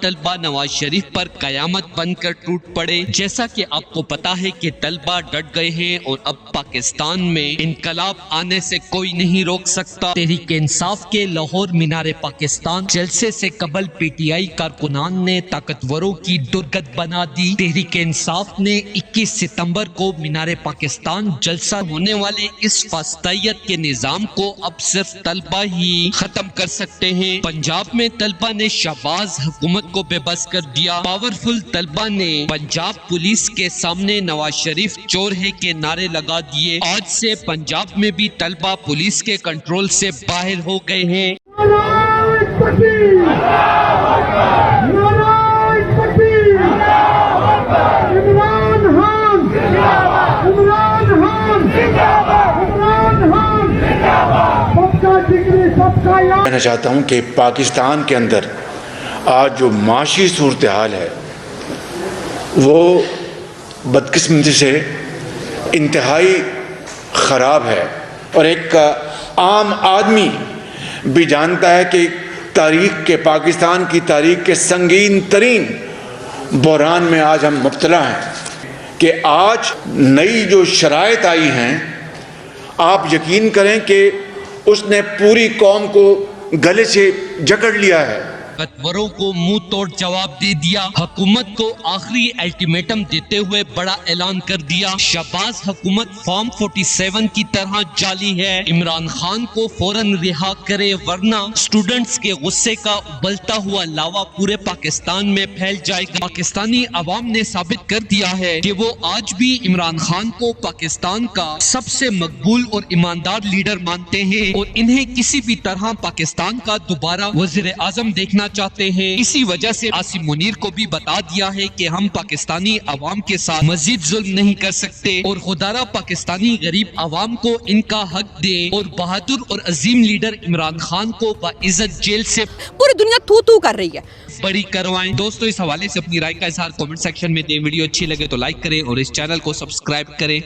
طلبہ نواز شریف پر قیامت بن کر ٹوٹ پڑے. جیسا کہ آپ کو پتا ہے کہ طلبہ ڈٹ گئے ہیں اور اب پاکستان میں انقلاب آنے سے کوئی نہیں روک سکتا. تحریک انصاف کے لاہور مینار پاکستان جلسے سے قبل پی ٹی آئی کارکنان نے طاقتوروں کی درگت بنا دی. تحریک انصاف نے 21 ستمبر کو مینار پاکستان جلسہ ہونے والے اس فاسدائیت کے نظام کو اب صرف طلبہ ہی ختم کر سکتے ہیں. پنجاب میں طلبہ نے شہباز حکومت کو بے بس کر دیا. پاورفل طلبہ نے پنجاب پولیس کے سامنے نواز شریف چور ہے کے نعرے لگا دیے. آج سے پنجاب میں بھی طلبہ پولیس کے کنٹرول سے باہر ہو گئے ہیں. کہنا چاہتا ہوں کہ پاکستان کے اندر آج جو معاشی صورتحال ہے وہ بدقسمتی سے انتہائی خراب ہے، اور ایک عام آدمی بھی جانتا ہے کہ تاریخ کے پاکستان کی تاریخ کے سنگین ترین بحران میں آج ہم مبتلا ہیں. کہ آج نئی جو شرائط آئی ہیں، آپ یقین کریں کہ اس نے پوری قوم کو گلے سے جکڑ لیا ہے. طاقتوروں کو منہ توڑ جواب دے دیا. حکومت کو آخری الٹیمیٹم دیتے ہوئے بڑا اعلان کر دیا. شہباز حکومت فارم 47 کی طرح جعلی ہے. عمران خان کو فوراً رہا کرے ورنہ اسٹوڈنٹس کے غصے کا ابلتا ہوا لاوا پورے پاکستان میں پھیل جائے گا. پاکستانی عوام نے ثابت کر دیا ہے کہ وہ آج بھی عمران خان کو پاکستان کا سب سے مقبول اور ایماندار لیڈر مانتے ہیں اور انہیں کسی بھی طرح پاکستان کا دوبارہ وزیر اعظم دیکھنا چاہتے ہیں. اسی وجہ سے عاصم منیر کو بھی بتا دیا ہے کہ ہم پاکستانی عوام کے ساتھ مزید ظلم نہیں کر سکتے اور خدارہ پاکستانی غریب عوام کو ان کا حق دے اور بہادر اور عظیم لیڈر عمران خان کو باعزت جیل سے پوری دنیا تو کر رہی ہے بری کروائیں. دوستو اس حوالے سے اپنی رائے کا اظہار کمنٹ سیکشن میں دیں. ویڈیو اچھی لگے تو لائک کریں اور اس چینل کو سبسکرائب کریں.